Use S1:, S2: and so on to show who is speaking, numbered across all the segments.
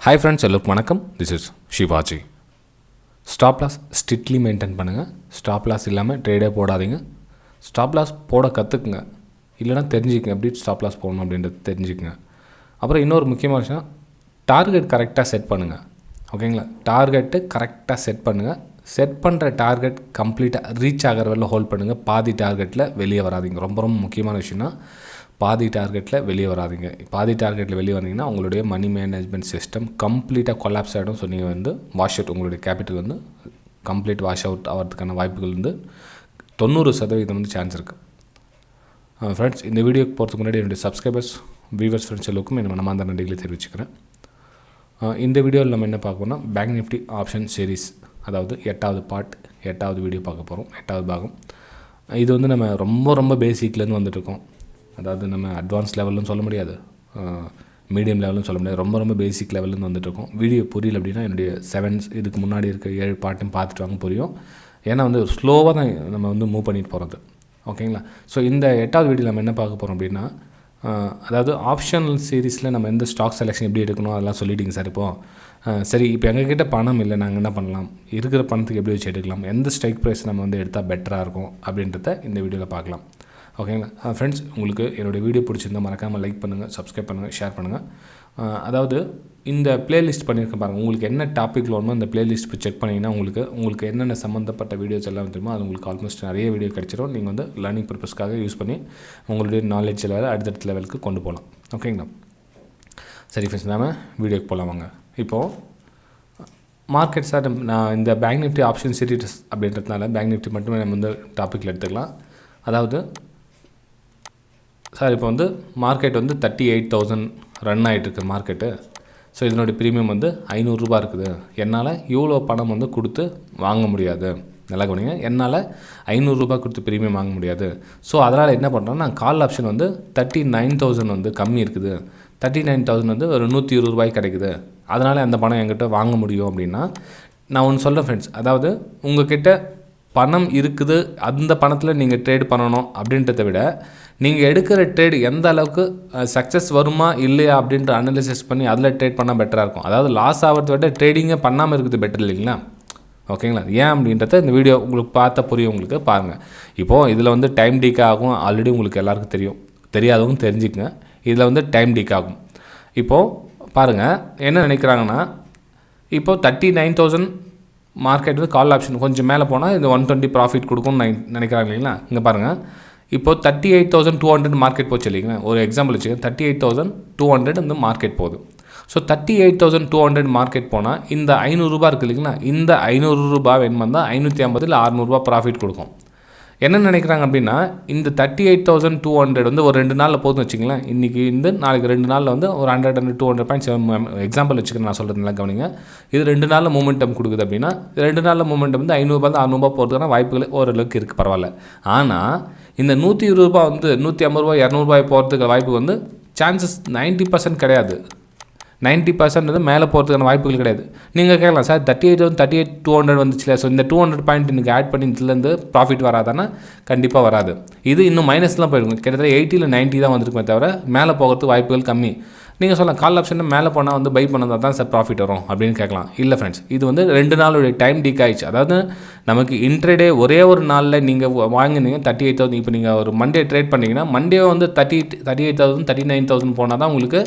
S1: Hi friends, எல்லாருக்கும் வணக்கம். This is Shivaji. Stop loss strictly maintain பண்ணுங்கள். Stop loss இல்லாமல் ட்ரேடே போடாதீங்க. Stop loss போட கற்றுக்குங்க, இல்லைனா தெரிஞ்சுக்கங்க எப்படி ஸ்டாப் லாஸ் போடணும் அப்படின்றது தெரிஞ்சுக்கங்க. அப்புறம் இன்னொரு முக்கியமான விஷயம், டார்கெட் கரெக்டாக செட் பண்ணுங்கள். ஓகேங்களா? டார்கெட்டு கரெக்டாக செட் பண்ணுங்கள். செட் பண்ணுற டார்கெட் கம்ப்ளீட்டாக ரீச் ஆகிற வரல ஹோல்ட் பண்ணுங்கள். பாதி டார்கெட்டில் வெளியே வராதிங்க. ரொம்ப ரொம்ப முக்கியமான விஷயம்னா பாதி டார்கெட்டில் வெளியே வராதிங்க. பாதி டார்கெட்டில் வெளியே வந்தீங்கன்னா உங்களுடைய மணி மேனேஜ்மெண்ட் சிஸ்டம் கம்ப்ளீட்டாக கொலாப்ஸ் ஆகிடும். ஸோ நீங்கள் வாஷ் அவுட், உங்களுடைய கேபிட்டல் கம்ப்ளீட் வாஷ் அவுட் ஆகிறதுக்கான வாய்ப்புகள் 90% சான்ஸ் இருக்குது. ஃப்ரெண்ட்ஸ், இந்த வீடியோக்கு போகிறதுக்கு முன்னாடி என்னுடைய சப்ஸ்கிரைபர்ஸ், வியூவர்ஸ், ஃப்ரெண்ட்ஸ் எல்லோருக்கும் என்ன மனமார்ந்த நன்றிகளை தெரிவிச்சுக்கிறேன். இந்த வீடியோவில் நம்ம என்ன பார்க்கணும்னா பேங்க் நிஃப்டி ஆப்ஷன் சீரீஸ், அதாவது 8வது வீடியோ பார்க்க போகிறோம். 8வது பாகம். இது நம்ம ரொம்ப பேசிக்லேருந்து வந்துட்டுருக்கோம். அதாவது நம்ம அட்வான்ஸ் லெவல்னு சொல்ல முடியாது, மீடியம் லெவல்னு சொல்ல முடியாது, ரொம்ப பேசிக் லெவல்லேருந்து வந்துட்டுருக்கோம். வீடியோ புரியல அப்படின்னா என்னுடைய 7 இதுக்கு முன்னாடி இருக்க 7 பாட்டையும் பார்த்துட்டு வாங்க, புரியும். ஏன்னா ஸ்லோவாக தான் நம்ம மூவ் பண்ணிட்டு போகிறது. ஓகேங்களா? ஸோ இந்த 8வது வீடியோ நம்ம என்ன பார்க்க போகிறோம் அப்படின்னா, அதாவது ஆப்ஷனல் சீரீஸில் நம்ம எந்த ஸ்டாக் செலெக்ஷன் எப்படி எடுக்கணும் அதெல்லாம் சொல்லிட்டீங்க சார். சரி, இப்போ எங்ககிட்ட பணம் இல்லை, நாங்கள் என்ன பண்ணலாம், இருக்கிற பணத்துக்கு எப்படி வச்சு எடுக்கலாம், எந்த ஸ்ட்ரைக் ப்ரைஸ் நம்ம எடுத்தால் பெட்டராக இருக்கும் அப்படின்றத இந்த வீடியோவில் பார்க்கலாம். ஓகேங்களா? ஃப்ரெண்ட்ஸ், உங்களுக்கு என்னுடைய வீடியோ பிடிச்சிருந்தால் மறக்காமல் லைக் பண்ணுங்கள், சப்ஸ்கிரைப் பண்ணுங்கள், ஷேர் பண்ணுங்கள். அதாவது இந்த பிளேலிஸ்ட் பண்ணியிருக்க பாருங்கள். உங்களுக்கு என்ன டாப்பிக்கில் வேணுமோ இந்த பிளேலிஸ்ட் போய் செக் பண்ணிங்கன்னா உங்களுக்கு என்னென்ன சம்மந்தப்பட்ட வீடியோஸ் எல்லாம் தெரியுமோ அது உங்களுக்கு ஆல்மோஸ்ட் நிறைய வீடியோ கிடச்சிடும். நீங்கள் லேர்னிங் பர்பஸ்க்காக யூஸ் பண்ணி உங்களுடைய நாலேஜ் லெவலில் அடுத்தடுத்த லெவலுக்கு கொண்டு போகலாம். ஓகேங்களா? சரி ஃப்ரெண்ட்ஸ், நாம் வீடியோக்கு போகலாம் வாங்க. இப்போது மார்க்கெட் சார், நான் இந்த பேங்க் நிஃப்டி ஆப்ஷன் சீரீஸ் அப்படின்றதுனால பேங்க் நிஃப்டி மட்டுமே நம்ம டாப்பிக்கில் எடுத்துக்கலாம். அதாவது சார், இப்போ மார்க்கெட் 38,000 ரன் ஆகிட்டுருக்கு மார்க்கெட்டு. ஸோ இதனுடைய ப்ரீமியம் 500 இருக்குது. என்னால் இவ்வளோ பணம் கொடுத்து வாங்க முடியாது. நல்லா கவனிங்க, என்னால் 500 கொடுத்து ப்ரீமியம் வாங்க முடியாது. ஸோ அதனால் என்ன பண்ணுறோன்னா, நான் கால் ஆப்ஷன் 39,000 கம்மி இருக்குது. 39,000 ஒரு 120 ரூபாய்க்கு கிடைக்குது. அதனால் அந்த பணம் என்கிட்ட வாங்க முடியும் அப்படின்னா, நான் ஒன்று சொல்கிறேன் ஃப்ரெண்ட்ஸ். அதாவது உங்கள்கிட்ட பணம் இருக்குது, அந்த பணத்தில் நீங்கள் ட்ரேட் பண்ணணும் அப்படின்றத விட, நீங்கள் எடுக்கிற ட்ரேட் எந்த அளவுக்கு சக்ஸஸ் வருமா இல்லையா அப்படின்ற அனலிசிஸ் பண்ணி அதில் ட்ரேட் பண்ணால் பெட்டராக இருக்கும். அதாவது லாஸ் ஆகிறத விட ட்ரேடிங்கே பண்ணாமல் இருக்குது பெட்டர் இல்லைங்களா? ஓகேங்களா? ஏன் அப்படின்றத இந்த வீடியோ உங்களுக்கு பார்த்தா புரியும். உங்களுக்கு பாருங்கள். இப்போது இதில் டைம் டீக் ஆகும். ஆல்ரெடி உங்களுக்கு எல்லாருக்கும் தெரியும், தெரியாதவங்க தெரிஞ்சுக்கங்க. இதில் டைம் டீக் ஆகும். இப்போது பாருங்கள், என்ன நினைக்கிறாங்கன்னா, இப்போது 39,000 மார்க்கெட் கால் ஆப்ஷன் கொஞ்சம் மேலே போனால் இந்த 120 ப்ராஃபிட் கொடுக்கும்னு நினைக்கிறாங்க இல்லைங்களா? இங்கே பாருங்கள், இப்போது 38,200 மார்க்கெட் போச்சு இல்லைங்களா? ஒரு எக்ஸாம்பிள் வச்சுக்கோங்க. 38,200 மார்க்கெட் போகுது. ஸோ 38,200 மார்க்கெட் போனால் இந்த 500 ரூபா இருக்குது இல்லைங்களா? இந்த 500 ரூபா வேணுமா 550 இல்லை 600 ப்ராஃபிட் கொடுக்கும். என்ன நினைக்கிறாங்க அப்படின்னா, இந்த 38,200 ஒரு 2 நாளில் போதும்னு வச்சுங்களேன். இன்றைக்கி நாளைக்கு 2 நாளில் ஒரு 100-200 பாயிண்ட்ஸ் எக்ஸாம்பிள் வச்சுக்கிறேன், நான் சொல்கிறது நல்லா கவனிங்க. இது 2 நாளில் மூமெண்டம் கொடுக்குது அப்படின்னா, 2 நாளில் மூமெண்டம் 500-600 போகிறதுக்கான வாய்ப்புகள் ஓரளவுக்கு இருக்குது, பரவாயில்ல. ஆனால் இந்த 120 ரூபா 150 ரூபா 200 ரூபாய் போகிறதுக்கு வாய்ப்பு சான்சஸ் 90% கிடையாது. 90% மேலே போகிறதுக்கான வாய்ப்புகள் கிடையாது. நீங்கள் கேட்கலாம், சார் 38,200 வந்துச்சுல, ஸோ இந்த 200 பாயிண்ட் நீங்கள் ஆட் பண்ணி இதுலேருந்து ப்ராஃபிட் வராதானா? கண்டிப்பாக வராது. இது இன்னும் மைனஸ்லாம் போயிருக்கும். கிட்டத்தட்ட 80 இல்லை 90 தான் வந்திருக்குமே தவிர மேலே போகிறதுக்கு வாய்ப்புகள் கம்மி. நீங்கள் சொல்லலாம், கால் ஆப்ஷன் மேலே போனால் பை பண்ணால் தான் சார் ப்ராஃபிட் வரும் அப்படின்னு கேட்கலாம். இல்லை ஃப்ரெண்ட்ஸ், இது 2 நாளுடைய டைம் டீக் ஆயிடுச்சு. அதாவது நமக்கு இன்ட்ரடே ஒரே ஒரு நாளில் நீங்கள் வாங்கினீங்க 38,000. இப்போ நீங்கள் ஒரு மண்டே ட்ரேட் பண்ணிங்கன்னா, மண்டே 38,000 39,000 போனால் தான் உங்களுக்கு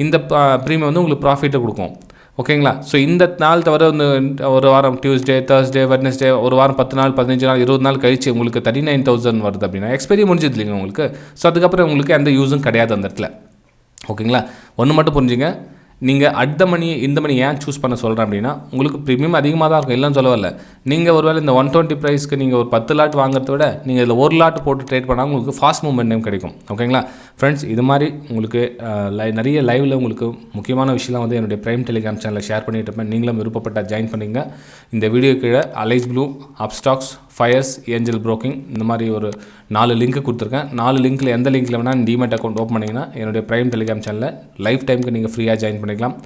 S1: இந்த ப்ரீமியம் உங்களுக்கு ப்ராஃபிட்டை கொடுக்கும். ஓகேங்களா? ஸோ இந்த நாள் தவிர ஒரு வாரம் டியூஸ்டே, தேர்ஸ்டே, வெட்னஸ்டே, ஒரு வாரம் 10 நாள் 15 நாள் 20 நாள் கழிச்சு உங்களுக்கு 39,000 வருது அப்படின்னா எக்ஸ்பைரி முடிஞ்சது இல்லைங்க உங்களுக்கு. ஸோ அதுக்கப்புறம் உங்களுக்கு எந்த யூஸும் கிடையாது அந்த இடத்துல. ஓகேங்களா? ஒன்று மட்டும் புரிஞ்சுங்க, நீங்கள் இந்த மணி ஏன் சூஸ் பண்ண சொல்கிறேன் அப்படின்னா, உங்களுக்கு ப்ரீமியம் அதிகமாக தான் இருக்கும், இல்லைன்னு சொல்ல வரல. நீங்கள் ஒருவேளை இந்த 120 ப்ரைஸ்க்கு நீங்கள் ஒரு 10 லாட் வாங்குறத விட நீங்கள் இதில் ஒரு லாட் போட்டு ட்ரேட் பண்ணால் உங்களுக்கு ஃபாஸ்ட் மூவ்மெண்ட் கிடைக்கும். ஓகேங்களா ஃப்ரெண்ட்ஸ்? இது மாதிரி உங்களுக்கு நிறைய லைவில் உங்களுக்கு முக்கியமான விஷயம்லாம் என்னுடைய ப்ரைம் டெலிகிராம் சேனலில் ஷேர் பண்ணிட்டு இருப்பேன். நீங்களும் விருப்பப்பட்ட ஜாயின் பண்ணிங்க. இந்த வீடியோ கீழே Alice Blue, Upstox, Fyers, Angel Broking இந்த மாதிரி ஒரு 4 லிங்க் கொடுத்துருக்கேன். 4 லிங்க்கில் எந்த லிங்க்கில் வேணால் டிமெட் அக்கௌண்ட் ஓப்பன் பண்ணிங்கன்னா என்னுடைய ப்ரைம் டெலிகிராம் சேனலில் லைஃப் டைமுக்கு நீங்கள் ஃப்ரீயாக ஜாயின் பண்ணிக்கலாம்.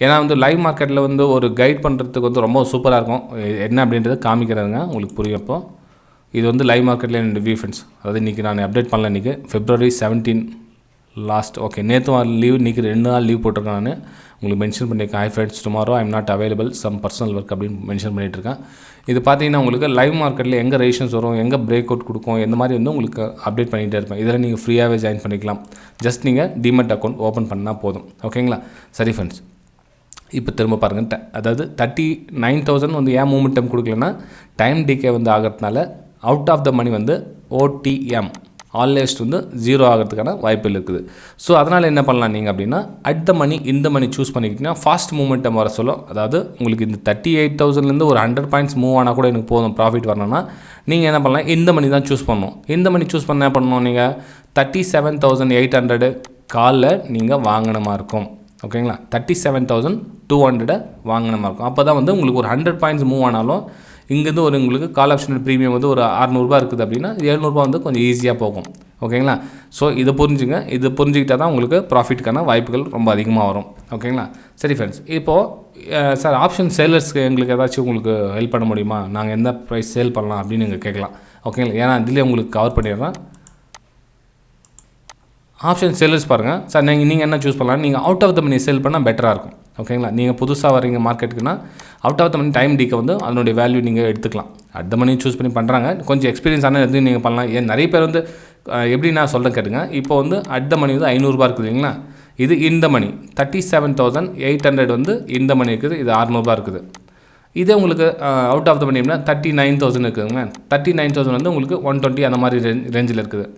S1: ஏன்னா லைவ் மார்க்கெட்டில் ஒரு கைட் பண்ணுறதுக்கு ரொம்ப சூப்பராக இருக்கும். என்ன அப்படின்றது காமிக்கிறதுங்க, உங்களுக்கு புரியும். அப்போது இது லைவ் மார்க்கெட்டில் என்னோடய வியூ ஃப்ரெண்ட்ஸ். அதாவது இன்றைக்கி நான் அப்டேட் பண்ணல. இன்றைக்கி February 17 லாஸ்ட். ஓகே, நேற்று லீவ், இன்றைக்கி 2 நாள் லீவ் போட்டிருக்கேன் நான். உங்களுக்கு மென்ஷன் பண்ணியிருக்கேன். Hi friends, tomorrow I am not available, some personal work அப்படின்னு மென்ஷன் பண்ணிகிட்ருக்கேன். இது பார்த்தீங்கன்னா உங்களுக்கு லைவ் மார்க்கெட்டில் எங்கே ரெசிஸ்டன்ஸ் வரும், எங்கே பிரேக் அவுட் கொடுக்கும், இந்த மாதிரி வந்து உங்களுக்கு அப்டேட் பண்ணிகிட்டே இருப்பேன். இதில் நீங்கள் ஃப்ரீயாகவே ஜாயின் பண்ணிக்கலாம். ஜஸ்ட் நீங்கள் டிமெட் அக்கௌண்ட் ஓப்பன் பண்ணால் போதும். ஓகேங்களா? சரி ஃப்ரெண்ட்ஸ், இப்போ திரும்ப பாருங்கள். அதாவது 39,000 வந்து ஏன் மூமெண்டம் கொடுக்கலன்னா டைம் டிகே வந்து ஆகிறதுனால அவுட் ஆஃப் த மணி வந்து OTM ஆல்வேஸ்ட் வந்து 0 ஆகிறதுக்கான வாய்ப்புகள் இருக்குது. ஸோ அதனால் என்ன பண்ணலாம் நீங்கள் அப்படின்னா அட் த மணி இந்த மணி சூஸ் பண்ணிக்கிட்டிங்கன்னா ஃபாஸ்ட் மூமெண்டம் வர சொல்லும். அதாவது உங்களுக்கு இந்த 38,000லேருந்து ஒரு 100 பாயிண்ட்ஸ் மூவ் ஆனால் கூட எனக்கு போதும் ப்ராஃபிட் வரணும்னா நீங்கள் என்ன பண்ணலாம், இந்த மணி தான் சூஸ் பண்ணணும். இந்த மணி சூஸ் பண்ண என்ன பண்ணணும், நீங்கள் 37,800 காலில் நீங்கள் வாங்கினமா இருக்கும். ஓகேங்களா? 37,200 வாங்கினமா இருக்கும். அப்போ தான் வந்து உங்களுக்கு ஒரு 100 பாயிண்ட்ஸ் மூவ் ஆனாலும் இங்கேருந்து ஒரு உங்களுக்கு கால் ஆப்ஷன் ப்ரீமியம் வந்து ஒரு 600 இருக்குது அப்படின்னா 700 வந்து கொஞ்சம் ஈஸியாக போகும். ஓகேங்களா? ஸோ இதை புரிஞ்சுங்க. இது புரிஞ்சுக்கிட்டால் தான் உங்களுக்கு ப்ராஃபிட்டுக்கான வாய்ப்புகள் ரொம்ப அதிகமாக வரும். ஓகேங்களா? சரி ஃப்ரெண்ட்ஸ், இப்போது சார் ஆப்ஷன் சேலர்ஸ்க்கு எங்களுக்கு ஏதாச்சும் உங்களுக்கு ஹெல்ப் பண்ண முடியுமா, நாங்கள் எந்த ப்ரைஸ் சேல் பண்ணலாம் அப்படின்னு நீங்கள் கேட்கலாம். ஓகேங்களா? ஏன்னா இதிலே உங்களுக்கு கவர் பண்ணிடுறேன். ஆப்ஷன் சேலர்ஸ் பாருங்கள் சார், நீங்கள் என்ன சூஸ் பண்ணலாம், நீங்கள் out of the money sell பண்ணால் பெட்டராக இருக்கும். ஓகேங்களா? நீங்கள் புதுசாக வரீங்க மார்க்கெட்டுக்குன்னா out of the money time டிக்கு வந்து அதனுடைய வேல்யூ நீங்கள் எடுத்துக்கலாம். அட் த மணி சூஸ் பண்ணி பண்ணுறாங்க, கொஞ்சம் எக்ஸ்பீரியன்ஸ் ஆனால் எதுவும் நீங்கள் பண்ணலாம். ஏன் நிறைய பேர் வந்து எப்படி நான் சொல்கிறேன் கேட்டுங்க. இப்போ வந்து அட் த மணி வந்து 500 இருக்குது இல்லைங்களா, இது இந்த மணி 37,800 வந்து இந்த மணி இருக்குது, இது 600 இருக்குது. இதே உங்களுக்கு அவுட் ஆஃப் த மணினா 39,000 இருக்குதுங்க. 39,000 வந்து உங்களுக்கு 120 அந்த மாதிரி ரேஞ்சில் இருக்குது.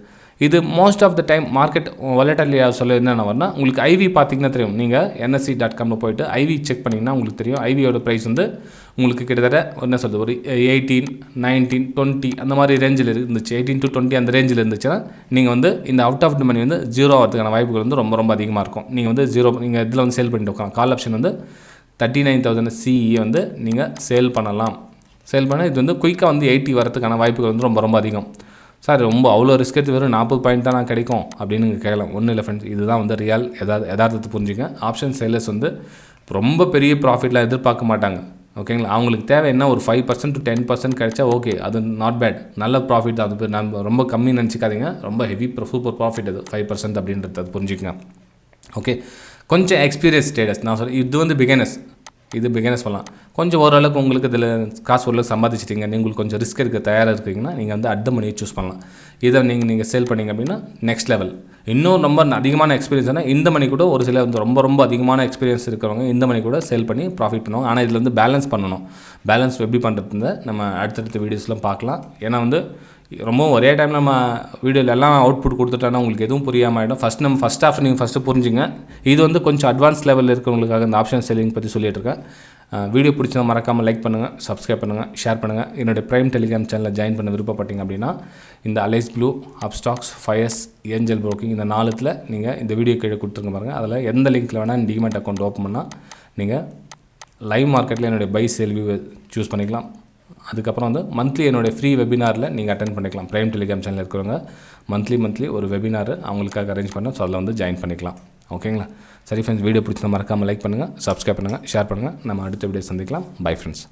S1: இது most of the time market volatility சொல்ல என்னென்ன வரும்னா உங்களுக்கு ஐவி பார்த்தீங்கன்னா தெரியும். நீங்கள் NSE.comல போய்ட்டு ஐவி செக் பண்ணிங்கன்னா உங்களுக்கு தெரியும். ஐவியோட ப்ரைஸ் வந்து உங்களுக்கு கிட்டத்தட்ட என்ன சொல்கிறது, ஒரு 18, 19, 20 அந்த மாதிரி ரேஞ்சில் இருந்துச்சு. 18 to 20 அந்த ரேஞ்சில் இருந்துச்சுன்னா நீங்கள் வந்து இந்த அவுட் ஆஃப் த மணி வந்து 0 ஆகிறதுக்கான வாய்ப்புகள் வந்து ரொம்ப ரொம்ப அதிகமாக இருக்கும். நீங்கள் வந்து 0 நீங்கள் இதில் வந்து சேல் பண்ணிட்டு உட்காந்து கால் ஆப்ஷன் வந்து 39,000 CE வந்து நீங்கள் சேல் பண்ணலாம். சேல் பண்ணால் இது வந்து குயிக்காக வந்து 80 வரதுக்கான வாய்ப்புகள் வந்து ரொம்ப ரொம்ப அதிகம். சார் ரொம்ப அவ்வளோ ரிஸ்க் எடுத்து வெறும் 40 பாயிண்ட் தான் நான் கிடைக்கும் அப்படின்னு நீங்கள் கேட்கலாம். ஒன்றும் இல்லை ஃப்ரெண்ட்ஸ், இதுதான் வந்து ரியல் யதார்த்தத்தை புரிஞ்சுங்க. ஆப்ஷன் சேலர்ஸ் வந்து ரொம்ப பெரிய ப்ராஃபிட்லாம் எதிர்பார்க்க மாட்டாங்க. ஓகேங்களா? அவங்களுக்கு தேவை என்ன, ஒரு 5% to 10% கிடைச்சா ஓகே, அது நாட் பேட், நல்ல ப்ராஃபிட் தான். அது நம்ம ரொம்ப கம்மி நினச்சிக்காதீங்க, ரொம்ப ஹெவி சூப்பர் ப்ராஃபிட் அது 5% அப்படின்றது, அது புரிஞ்சுக்கங்க. ஓகே, கொஞ்சம் எக்ஸ்பீரியன்ஸ் ஸ்டேட்டஸ் நான் சொல்கிறேன். இது வந்து பிகினர்ஸ் பண்ணலாம். கொஞ்சம் ஓரளவுக்கு உங்களுக்கு இதில் காசு ஓரளவுக்கு சம்பாதிச்சிட்டிங்க, உங்களுக்கு கொஞ்சம் ரிஸ்க் எடுக்க தயாராக இருக்கீங்கன்னா நீங்கள் வந்து அட் த மணியை சூஸ் பண்ணலாம். இதை நீங்கள் சேல் பண்ணிங்க அப்படின்னா நெக்ஸ்ட் லெவல். இன்னும் ரொம்ப அதிகமான எக்ஸ்பீரியன்ஸ்னால் இந்த மணி கூட ஒரு சில வந்து ரொம்ப அதிகமான எக்ஸ்பீரியன்ஸ் இருக்கிறவங்க இந்த மணி கூட சேல் பண்ணி ப்ராஃபிட் பண்ணுவாங்க. ஆனால் இதில் வந்து பேலன்ஸ் பண்ணணும். பேலன்ஸ் எப்படி பண்ணுறது நம்ம அடுத்தடுத்த வீடியோஸ்லாம் பார்க்கலாம். ஏன்னா வந்து ரொம்ப ஒரே டைம் நம்ம வீடியோவில் எல்லாம் அவுட்புட் கொடுத்துட்டோன்னா உங்களுக்கு எதுவும் புரியாமல் ஆகிடும். ஃபஸ்ட் ஆஃப் நீங்கள் ஃபஸ்ட்டு புரிஞ்சுங்க. இது வந்து கொஞ்சம் அட்வான்ஸ் லெவலில் இருக்கிறவங்களுக்காக இந்த ஆப்ஷன் செல்லிங் பற்றி சொல்லிட்டு இருக்கேன். வீடியோ பிடிச்சா மறக்காமல் லைக் பண்ணுங்கள், சப்ஸ்கிரைப் பண்ணுங்கள், ஷேர் பண்ணுங்கள். என்னுடைய ப்ரைம் டெலிகிராம் சேனலில் ஜாயின் பண்ண விருப்பப்பட்டீங்க அப்படின்னா இந்த Alice Blue, Upstox, Fyers, Angel Broking இந்த 4த்தில் நீங்கள் இந்த வீடியோ கீழே கொடுத்துருங்க பாருங்கள். அதில் எந்த லிங்க்கில் வேணால் டிமெட் அக்கௌண்ட் ஓப்பன் பண்ணால் நீங்கள் லைவ் மார்க்கெட்டில் என்னுடைய பை சேல் வியூ சூஸ் பண்ணிக்கலாம். அதுக்கப்புறம் வந்து மந்த்லி என்னுடைய ஃப்ரீ வெபினாரில் நீங்கள் அட்டென்ட் பண்ணிக்கலாம். ப்ரைம் டெலிகிராம் சேனல் இருக்கிறவங்க மந்த்லி ஒரு வெபினார் அவங்களுக்காக அரேஞ்ச் பண்ண, ஸோ அதில் வந்து ஜாயின் பண்ணிக்கலாம். ஓகேங்களா? சரி ஃப்ரெண்ட்ஸ், வீடியோ பிடிச்சா மறக்காமல் லைக் பண்ணுங்கள், சப்ஸ்கிரைப் பண்ணுங்கள், ஷேர் பண்ணுங்கள். நம்ம அடுத்த வீடியோ சந்திக்கலாம். Bye friends.